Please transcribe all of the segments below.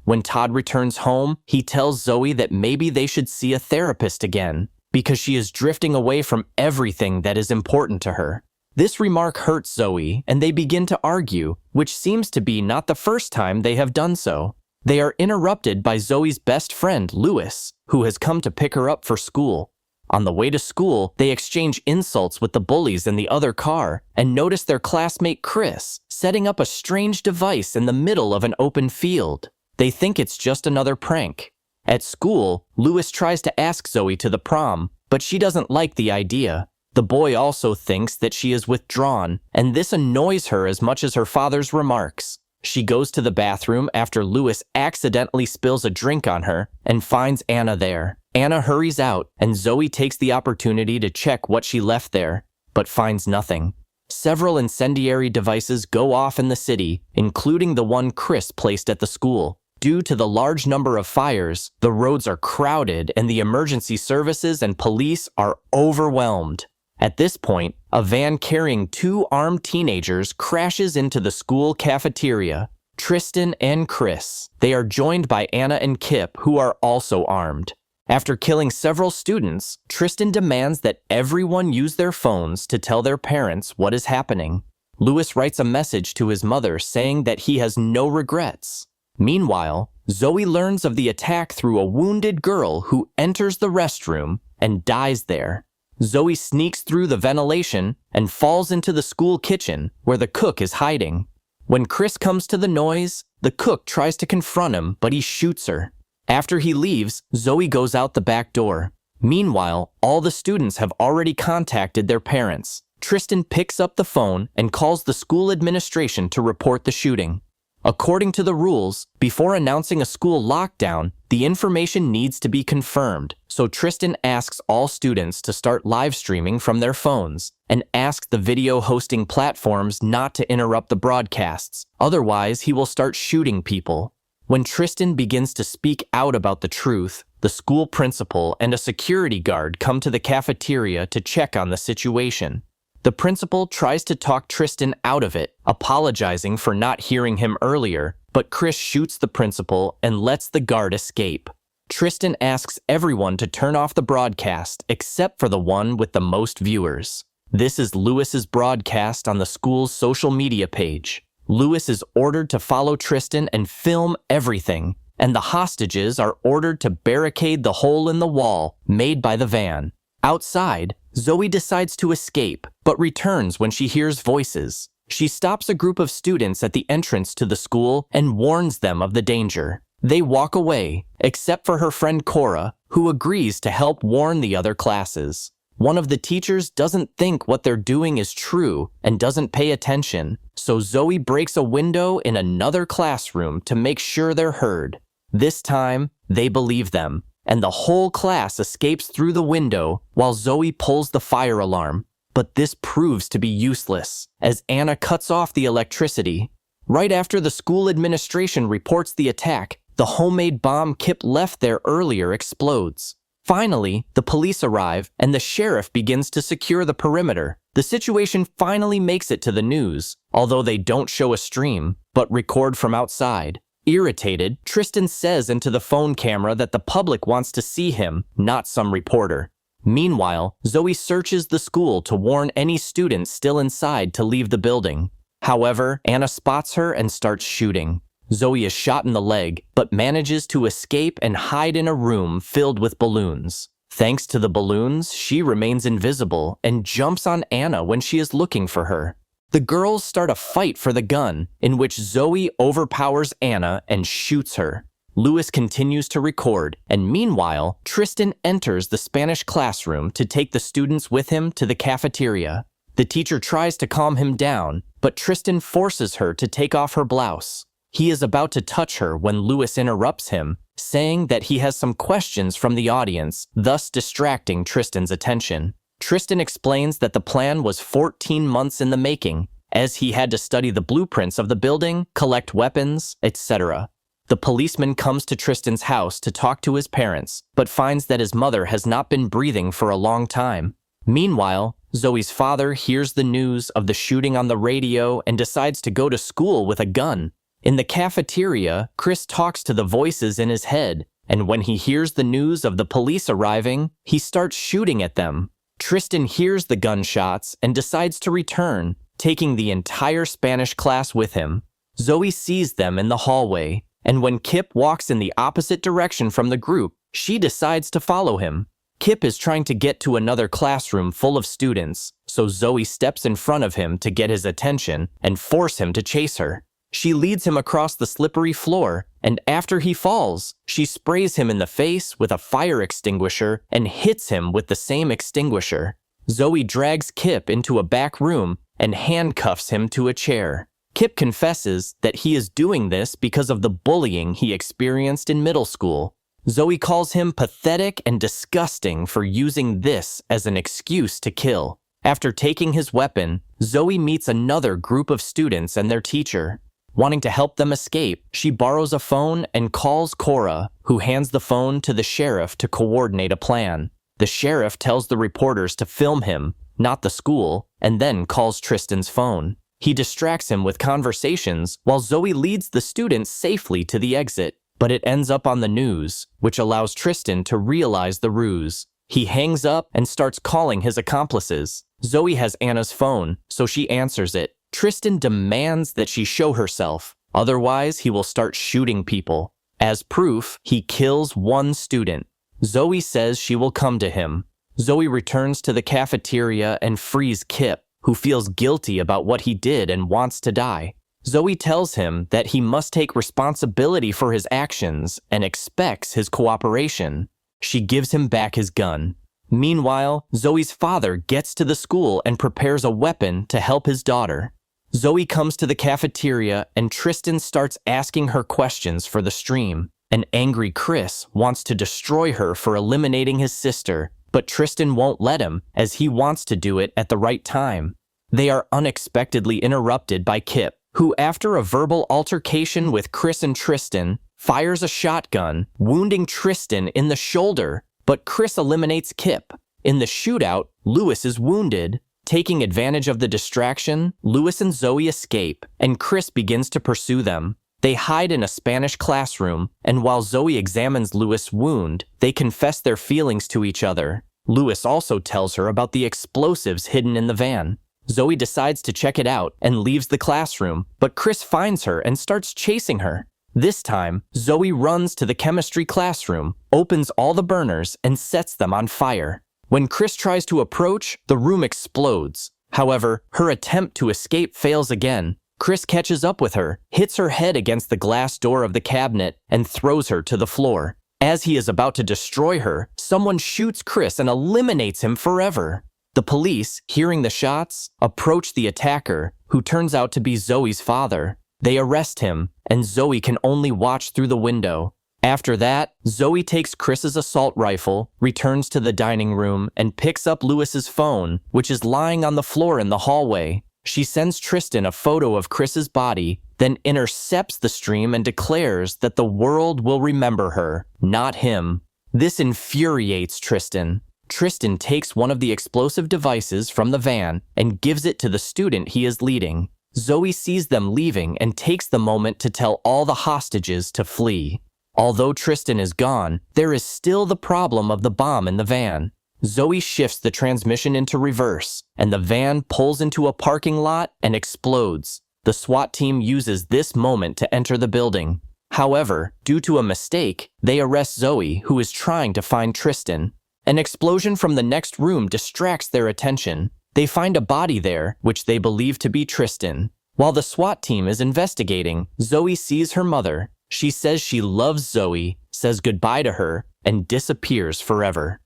When Todd returns home, he tells Zoe that maybe they should see a therapist again, because she is drifting away from everything that is important to her. This remark hurts Zoe, and they begin to argue, which seems to be not the first time they have done so. They are interrupted by Zoe's best friend, Lewis, who has come to pick her up for school. On the way to school, they exchange insults with the bullies in the other car and notice their classmate Chris setting up a strange device in the middle of an open field. They think it's just another prank. At school, Lewis tries to ask Zoe to the prom, but she doesn't like the idea. The boy also thinks that she is withdrawn, and this annoys her as much as her father's remarks. She goes to the bathroom after Lewis accidentally spills a drink on her and finds Anna there. Anna hurries out, and Zoe takes the opportunity to check what she left there, but finds nothing. Several incendiary devices go off in the city, including the one Chris placed at the school. Due to the large number of fires, the roads are crowded and the emergency services and police are overwhelmed. At this point, a van carrying 2 armed teenagers crashes into the school cafeteria. Tristan and Chris. They are joined by Anna and Kip, who are also armed. After killing several students, Tristan demands that everyone use their phones to tell their parents what is happening. Lewis writes a message to his mother saying that he has no regrets. Meanwhile, Zoe learns of the attack through a wounded girl who enters the restroom and dies there. Zoe sneaks through the ventilation and falls into the school kitchen where the cook is hiding. When Chris comes to the noise, the cook tries to confront him, but he shoots her. After he leaves, Zoe goes out the back door. Meanwhile, all the students have already contacted their parents. Tristan picks up the phone and calls the school administration to report the shooting. According to the rules, before announcing a school lockdown, the information needs to be confirmed, so Tristan asks all students to start live streaming from their phones and asks the video hosting platforms not to interrupt the broadcasts, otherwise he will start shooting people. When Tristan begins to speak out about the truth, the school principal and a security guard come to the cafeteria to check on the situation. The principal tries to talk Tristan out of it, apologizing for not hearing him earlier, but Chris shoots the principal and lets the guard escape. Tristan asks everyone to turn off the broadcast except for the one with the most viewers. This is Lewis's broadcast on the school's social media page. Lewis is ordered to follow Tristan and film everything, and the hostages are ordered to barricade the hole in the wall made by the van. Outside, Zoe decides to escape, but returns when she hears voices. She stops a group of students at the entrance to the school and warns them of the danger. They walk away, except for her friend Cora, who agrees to help warn the other classes. One of the teachers doesn't think what they're doing is true and doesn't pay attention, so Zoe breaks a window in another classroom to make sure they're heard. This time, they believe them, and the whole class escapes through the window while Zoe pulls the fire alarm. But this proves to be useless, as Anna cuts off the electricity. Right after the school administration reports the attack, the homemade bomb Kip left there earlier explodes. Finally, the police arrive, and the sheriff begins to secure the perimeter. The situation finally makes it to the news, although they don't show a stream, but record from outside. Irritated, Tristan says into the phone camera that the public wants to see him, not some reporter. Meanwhile, Zoe searches the school to warn any students still inside to leave the building. However, Anna spots her and starts shooting. Zoe is shot in the leg, but manages to escape and hide in a room filled with balloons. Thanks to the balloons, she remains invisible and jumps on Anna when she is looking for her. The girls start a fight for the gun, in which Zoe overpowers Anna and shoots her. Lewis continues to record, and meanwhile, Tristan enters the Spanish classroom to take the students with him to the cafeteria. The teacher tries to calm him down, but Tristan forces her to take off her blouse. He is about to touch her when Lewis interrupts him, saying that he has some questions from the audience, thus distracting Tristan's attention. Tristan explains that the plan was 14 months in the making, as he had to study the blueprints of the building, collect weapons, etc. The policeman comes to Tristan's house to talk to his parents, but finds that his mother has not been breathing for a long time. Meanwhile, Zoe's father hears the news of the shooting on the radio and decides to go to school with a gun. In the cafeteria, Chris talks to the voices in his head, and when he hears the news of the police arriving, he starts shooting at them. Tristan hears the gunshots and decides to return, taking the entire Spanish class with him. Zoe sees them in the hallway, and when Kip walks in the opposite direction from the group, she decides to follow him. Kip is trying to get to another classroom full of students, so Zoe steps in front of him to get his attention and force him to chase her. She leads him across the slippery floor, and after he falls, she sprays him in the face with a fire extinguisher and hits him with the same extinguisher. Zoe drags Kip into a back room and handcuffs him to a chair. Kip confesses that he is doing this because of the bullying he experienced in middle school. Zoe calls him pathetic and disgusting for using this as an excuse to kill. After taking his weapon, Zoe meets another group of students and their teacher. Wanting to help them escape, she borrows a phone and calls Cora, who hands the phone to the sheriff to coordinate a plan. The sheriff tells the reporters to film him, not the school, and then calls Tristan's phone. He distracts him with conversations while Zoe leads the students safely to the exit, but it ends up on the news, which allows Tristan to realize the ruse. He hangs up and starts calling his accomplices. Zoe has Anna's phone, so she answers it. Tristan demands that she show herself, otherwise he will start shooting people. As proof, he kills one student. Zoe says she will come to him. Zoe returns to the cafeteria and frees Kip, who feels guilty about what he did and wants to die. Zoe tells him that he must take responsibility for his actions and expects his cooperation. She gives him back his gun. Meanwhile, Zoe's father gets to the school and prepares a weapon to help his daughter. Zoe comes to the cafeteria and Tristan starts asking her questions for the stream. An angry Chris wants to destroy her for eliminating his sister, but Tristan won't let him as he wants to do it at the right time. They are unexpectedly interrupted by Kip, who after a verbal altercation with Chris and Tristan, fires a shotgun, wounding Tristan in the shoulder, but Chris eliminates Kip. In the shootout, Lewis is wounded. Taking advantage of the distraction, Lewis and Zoe escape, and Chris begins to pursue them. They hide in a Spanish classroom, and while Zoe examines Lewis' wound, they confess their feelings to each other. Lewis also tells her about the explosives hidden in the van. Zoe decides to check it out and leaves the classroom, but Chris finds her and starts chasing her. This time, Zoe runs to the chemistry classroom, opens all the burners, and sets them on fire. When Chris tries to approach, the room explodes. However, her attempt to escape fails again. Chris catches up with her, hits her head against the glass door of the cabinet, and throws her to the floor. As he is about to destroy her, someone shoots Chris and eliminates him forever. The police, hearing the shots, approach the attacker, who turns out to be Zoe's father. They arrest him, and Zoe can only watch through the window. After that, Zoe takes Chris's assault rifle, returns to the dining room, and picks up Lewis's phone, which is lying on the floor in the hallway. She sends Tristan a photo of Chris's body, then intercepts the stream and declares that the world will remember her, not him. This infuriates Tristan. Tristan takes one of the explosive devices from the van and gives it to the student he is leading. Zoe sees them leaving and takes the moment to tell all the hostages to flee. Although Tristan is gone, there is still the problem of the bomb in the van. Zoe shifts the transmission into reverse, and the van pulls into a parking lot and explodes. The SWAT team uses this moment to enter the building. However, due to a mistake, they arrest Zoe, who is trying to find Tristan. An explosion from the next room distracts their attention. They find a body there, which they believe to be Tristan. While the SWAT team is investigating, Zoe sees her mother. She says she loves Zoe, says goodbye to her, and disappears forever.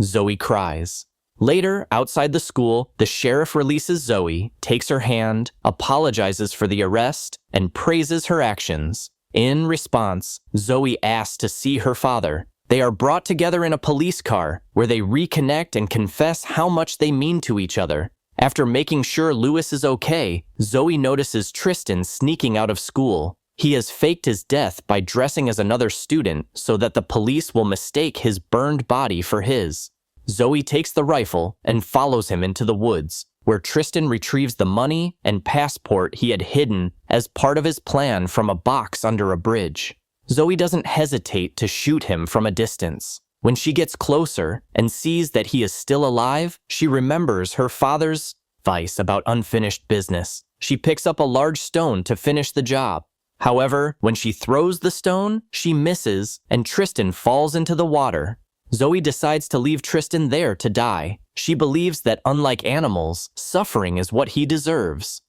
Zoe cries. Later, outside the school, the sheriff releases Zoe, takes her hand, apologizes for the arrest, and praises her actions. In response, Zoe asks to see her father. They are brought together in a police car, where they reconnect and confess how much they mean to each other. After making sure Lewis is okay, Zoe notices Tristan sneaking out of school. He has faked his death by dressing as another student so that the police will mistake his burned body for his. Zoe takes the rifle and follows him into the woods. where Tristan retrieves the money and passport he had hidden as part of his plan from a box under a bridge. Zoe doesn't hesitate to shoot him from a distance. When she gets closer and sees that he is still alive, she remembers her father's advice about unfinished business. She picks up a large stone to finish the job. However, when she throws the stone, she misses and Tristan falls into the water. Zoe decides to leave Tristan there to die. She believes that unlike animals, suffering is what he deserves.